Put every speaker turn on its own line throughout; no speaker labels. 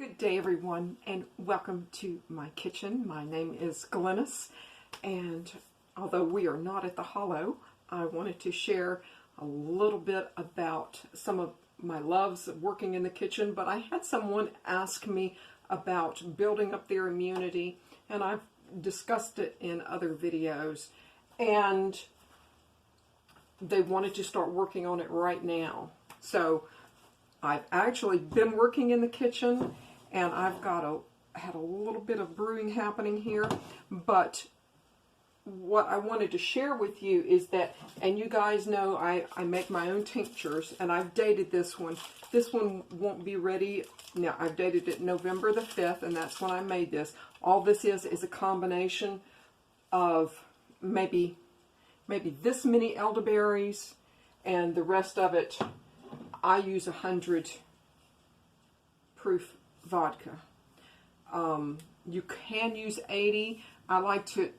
Good day, everyone, and welcome to my kitchen. My name is Glennis, and although we are not at the Hollow, I wanted to share a little bit about some of my loves of working in the kitchen, but I had someone ask me about building up their immunity, and I've discussed it in other videos, and they wanted to start working on it right now. So I've actually been working in the kitchen, and I've had a little bit of brewing happening here, but what I wanted to share with you is that, and you guys know I make my own tinctures, and I've dated this one. This one won't be ready. Now, I've dated it November the 5th, and that's when I made this. All this is a combination of maybe this many elderberries, and the rest of it, I use 100 proof vodka. You can use 80. I like to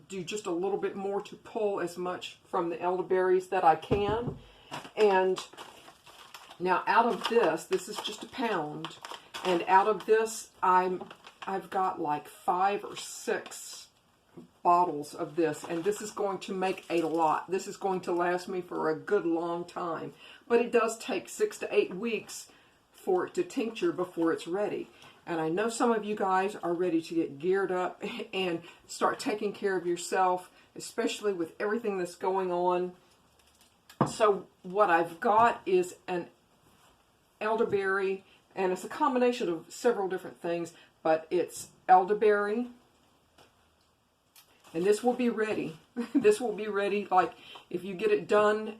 do just a little bit more to pull as much from the elderberries that I can. And now out of this is just a pound, and out of this I've got like 5 or 6 bottles of this, and this is going to make a lot. This is going to last me for a good long time, but it does take 6 to 8 weeks for it to tincture before it's ready. And I know some of you guys are ready to get geared up and start taking care of yourself, especially with everything that's going on. So what I've got is an elderberry, and it's a combination of several different things, but it's elderberry, and this will be ready. This will be ready, like if you get it done,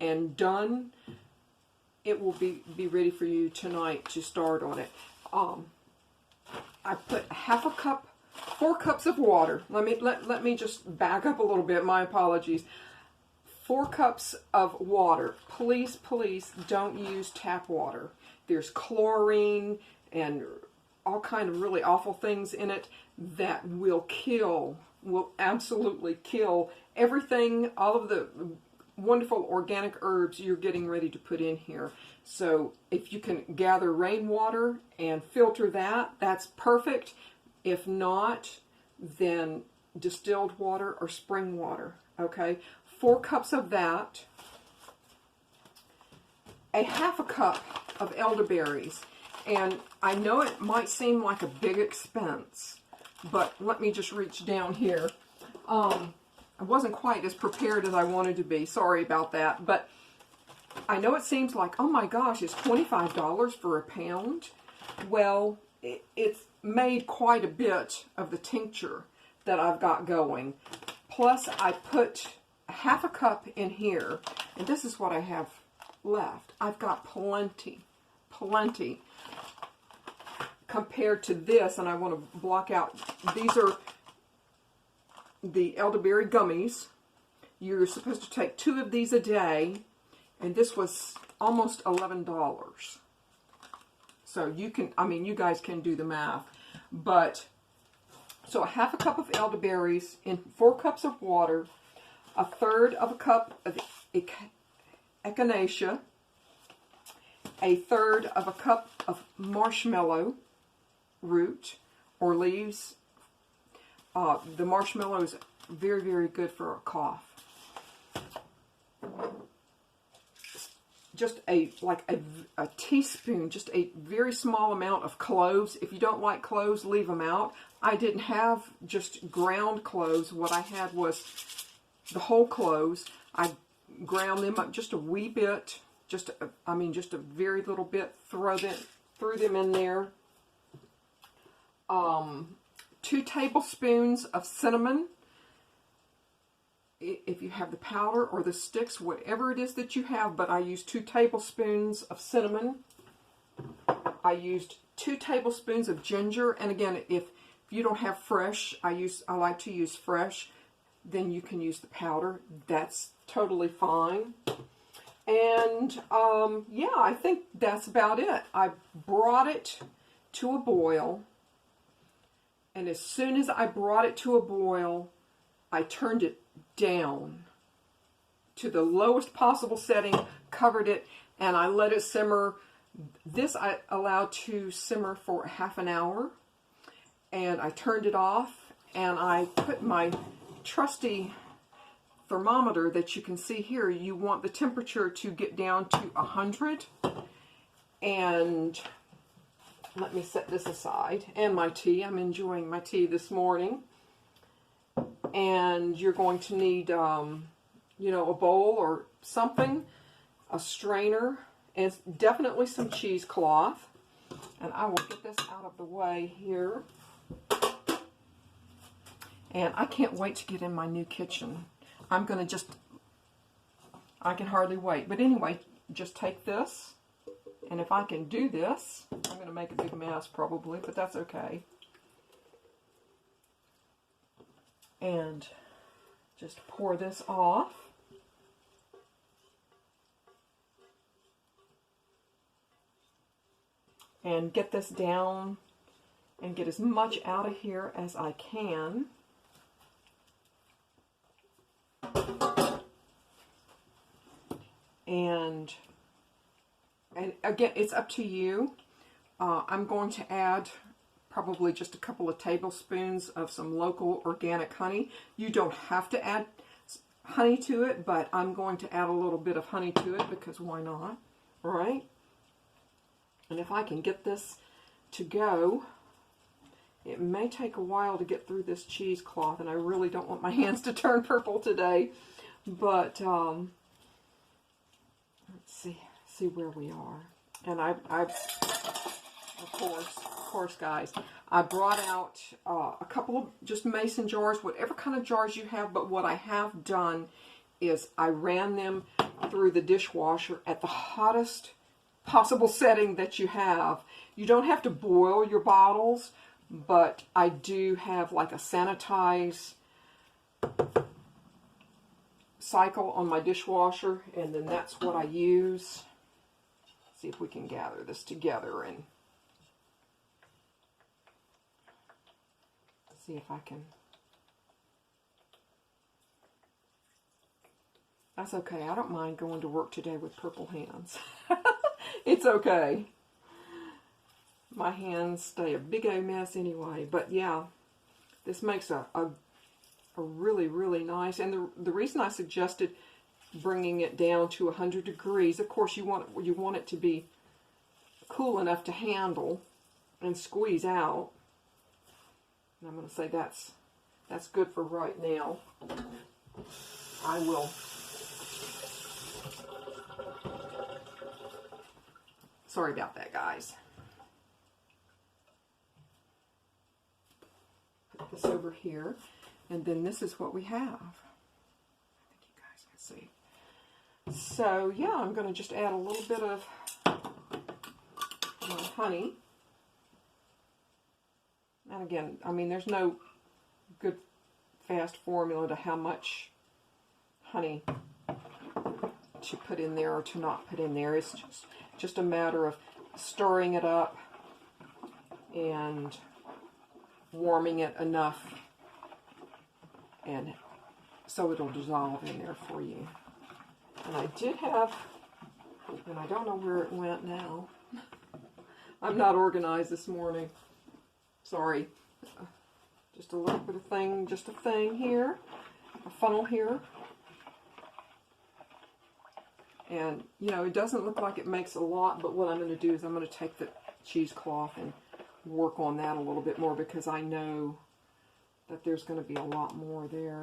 it will be ready for you tonight to start on it. I put half a cup, 4 cups of water. Let me just back up a little bit. My apologies. 4 cups of water. Please, please don't use tap water. There's chlorine and all kind of really awful things in it that will absolutely kill everything, all of the wonderful organic herbs you're getting ready to put in here. So if you can gather rainwater and filter that, that's perfect. If not, then distilled water or spring water, okay? 4 cups of that, a half a cup of elderberries. And I know it might seem like a big expense, but let me just reach down here. I wasn't quite as prepared as I wanted to be. Sorry about that. But I know it seems like, oh my gosh, it's $25 for a pound. Well, it's made quite a bit of the tincture that I've got going. Plus, I put half a cup in here, and this is what I have left. I've got plenty compared to this, and I want to block out. These are the elderberry gummies. You're supposed to take 2 of these a day, and this was almost $11. So you can, you guys can do the math. But, so a half a cup of elderberries in 4 cups of water, 1/3 of a cup of Echinacea, 1/3 of a cup of marshmallow root or leaves. The marshmallow is very, very good for a cough. Just a teaspoon, just a very small amount of cloves. If you don't like cloves, leave them out. I didn't have just ground cloves. What I had was the whole cloves. I ground them up just a wee bit, just a very little bit. Threw them in there. 2 tablespoons of cinnamon. If you have the powder or the sticks, whatever it is that you have, but I used 2 tablespoons of cinnamon. I used 2 tablespoons of ginger, and again, if you don't have fresh, I like to use fresh, then you can use the powder. That's totally fine. And yeah, I think that's about it. I brought it to a boil. And as soon as I brought it to a boil, I turned it down to the lowest possible setting, covered it, and I let it simmer This I allowed to simmer for half an hour, and I turned it off, and I put my trusty thermometer that you can see here. You want the temperature to get down to 100, and let me set this aside. And my tea, I'm enjoying my tea this morning. And you're going to need, you know, a bowl or something, a strainer, and definitely some cheesecloth. And I will get this out of the way here. And I can't wait to get in my new kitchen. I'm going to I can hardly wait. But anyway, just take this. And if I can do this, I'm going to make a big mess probably, but that's okay. And just pour this off. And get this down and get as much out of here as I can. And again, it's up to you. I'm going to add probably just a couple of tablespoons of some local organic honey. You don't have to add honey to it, but I'm going to add a little bit of honey to it because why not, right? And if I can get this to go, it may take a while to get through this cheesecloth, and I really don't want my hands to turn purple today, but let's see where we are. And I of course, guys, I brought out a couple of just mason jars, whatever kind of jars you have, but what I have done is I ran them through the dishwasher at the hottest possible setting that you have. You don't have to boil your bottles, but I do have like a sanitize cycle on my dishwasher, and then that's what I use. See if we can gather this together and see if I can. That's okay. I don't mind going to work today with purple hands. It's okay. My hands stay a big old mess anyway. But yeah, this makes a really, really nice. And the reason I suggested bringing it down to 100 degrees, of course you want it to be cool enough to handle and squeeze out. And I'm going to say that's good for right now. I will. Sorry about that, guys. Put this over here, and then this is what we have. I think you guys can see. So yeah, I'm going to just add a little bit of my honey. And again, I mean, there's no good fast formula to how much honey to put in there or to not put in there. It's just a matter of stirring it up and warming it enough, and so it'll dissolve in there for you. And I did have, and I don't know where it went now. I'm not organized this morning. Sorry. Just a little bit of thing, just a thing here, a funnel here. And, you know, it doesn't look like it makes a lot, but what I'm going to do is I'm going to take the cheesecloth and work on that a little bit more, because I know that there's going to be a lot more there.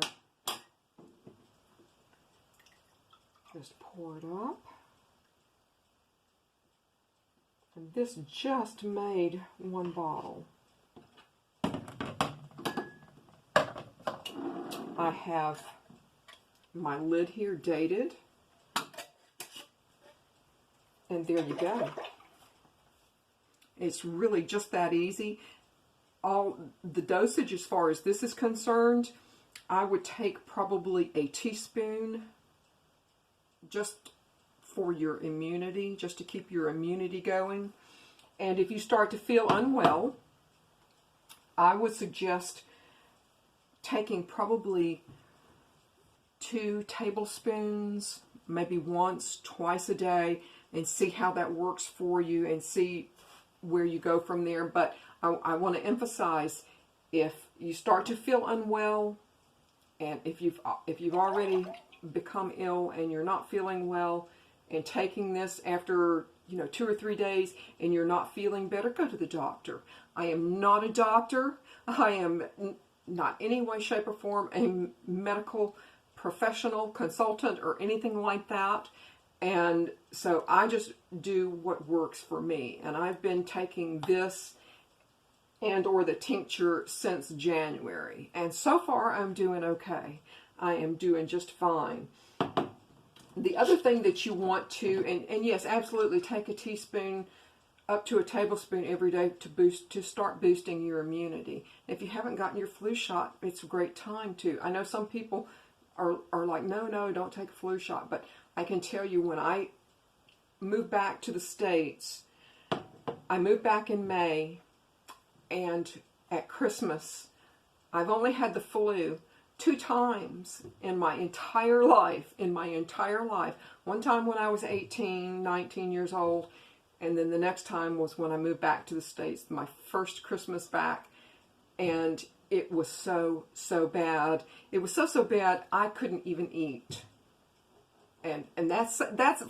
Just pour it up. And this just made one bottle. I have my lid here dated. And there you go. It's really just that easy. All the dosage, as far as this is concerned, I would take probably a teaspoon just for your immunity, just to keep your immunity going. And if you start to feel unwell, I would suggest taking probably 2 tablespoons, maybe once, twice a day. and see how that works for you and see where you go from there. But I want to emphasize, if you start to feel unwell, and if you've already become ill and you're not feeling well, and taking this after 2 or 3 days and you're not feeling better, go to the doctor. I am not a doctor. I am not any way, shape, or form a medical professional, consultant, or anything like that. And so I just do what works for me. And I've been taking this and or the tincture since January. And so far I'm doing okay. I am doing just fine. The other thing that you want to, and yes, absolutely take a teaspoon up to a tablespoon every day to start boosting your immunity. If you haven't gotten your flu shot, it's a great time to. I know some people are like, no, don't take a flu shot. But I can tell you, when I moved back to the States, I moved back in May, and at Christmas, I've only had the flu 2 times in my entire life. One time when I was 18, 19 years old, and then the next time was when I moved back to the States, my first Christmas back, and it was so bad. It was so bad I couldn't even eat. And that's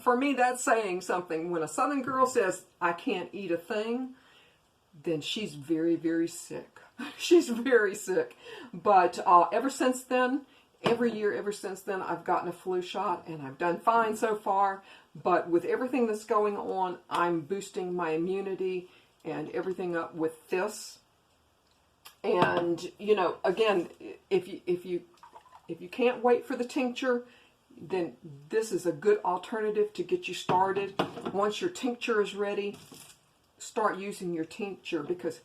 for me, that's saying something. When a Southern girl says I can't eat a thing, then she's very, very sick. She's very sick. But ever since then, every year ever since then, I've gotten a flu shot, and I've done fine so far. But with everything that's going on, I'm boosting my immunity and everything up with this. And again, if you can't wait for the tincture, then this is a good alternative to get you started. Once your tincture is ready, start using your tincture, because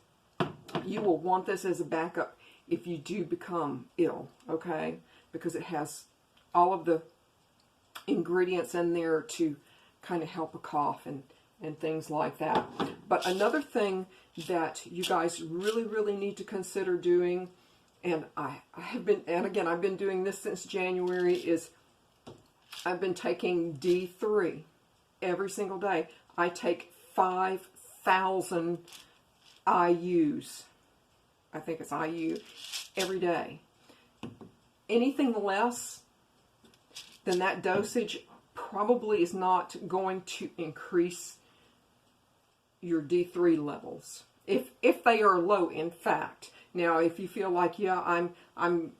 you will want this as a backup if you do become ill, okay? Because it has all of the ingredients in there to kind of help a cough and things like that. But another thing that you guys really, really need to consider doing, and I've been doing this since January, is I've been taking D3 every single day. I take 5,000 IUs. I think it's IU every day. Anything less than that dosage probably is not going to increase your D3 levels, if they are low, in fact. Now, if you feel like, yeah, I'm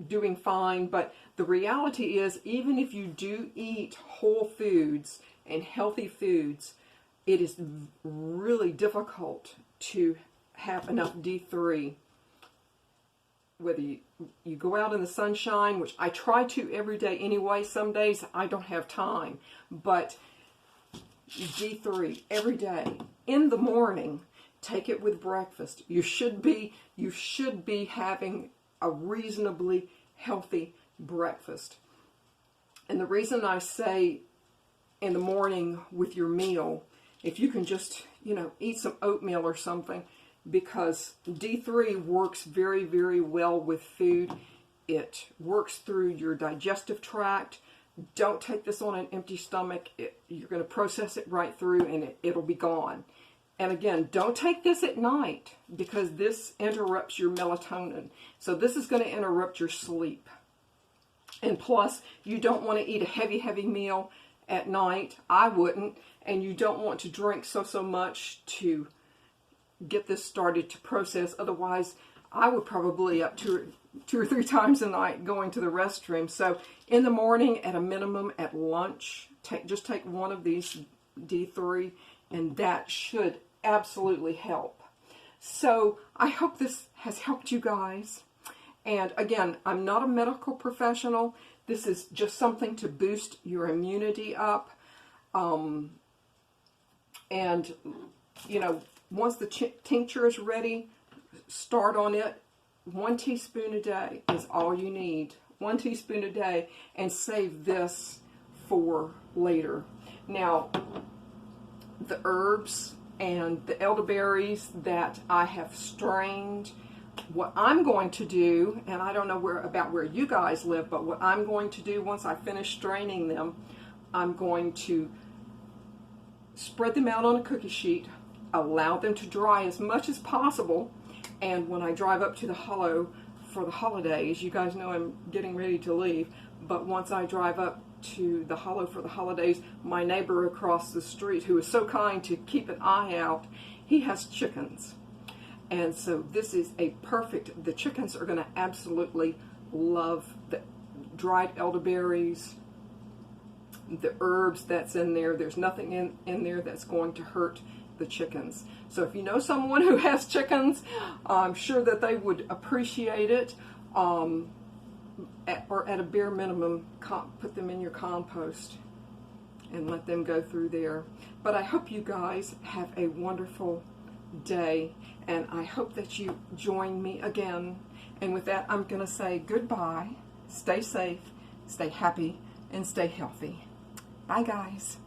doing fine, but the reality is, even if you do eat whole foods and healthy foods, it is really difficult to have enough D3. Whether you go out in the sunshine, which I try to every day anyway. Some days I don't have time, but D3 every day in the morning. Take it with breakfast. You should be having a reasonably healthy breakfast. And the reason I say in the morning with your meal, if you can just eat some oatmeal or something, because D3 works very, very well with food. It works through your digestive tract. Don't take this on an empty stomach. You're going to process it right through, and it'll be gone. And again, don't take this at night, because this interrupts your melatonin. So this is going to interrupt your sleep. And plus, you don't want to eat a heavy, heavy meal at night. I wouldn't. And you don't want to drink so much to get this started to process. Otherwise, I would probably up 2 or 3 times a night going to the restroom. So in the morning, at a minimum, at lunch, just take one of these D3, and that should absolutely help. So I hope this has helped you guys. And again, I'm not a medical professional. This is just something to boost your immunity up. And once the tincture is ready, start on it. 1 teaspoon a day is all you need. 1 teaspoon a day, and save this for later. Now, the herbs and the elderberries that I have strained, what I'm going to do, and I don't know where you guys live, but what I'm going to do once I finish straining them, I'm going to spread them out on a cookie sheet, allow them to dry as much as possible, and when I drive up to the Hollow for the holidays, you guys know I'm getting ready to leave, but once I drive up to the Hollow for the holidays, my neighbor across the street, who is so kind to keep an eye out, he has chickens. And so this is a perfect, the chickens are going to absolutely love the dried elderberries, the herbs that's in there. There's nothing in there that's going to hurt the chickens. So if you know someone who has chickens, I'm sure that they would appreciate it. Or at a bare minimum, put them in your compost and let them go through there. But I hope you guys have a wonderful day, and I hope that you join me again. And with that, I'm going to say goodbye. Stay safe, stay happy, and stay healthy. Bye, guys.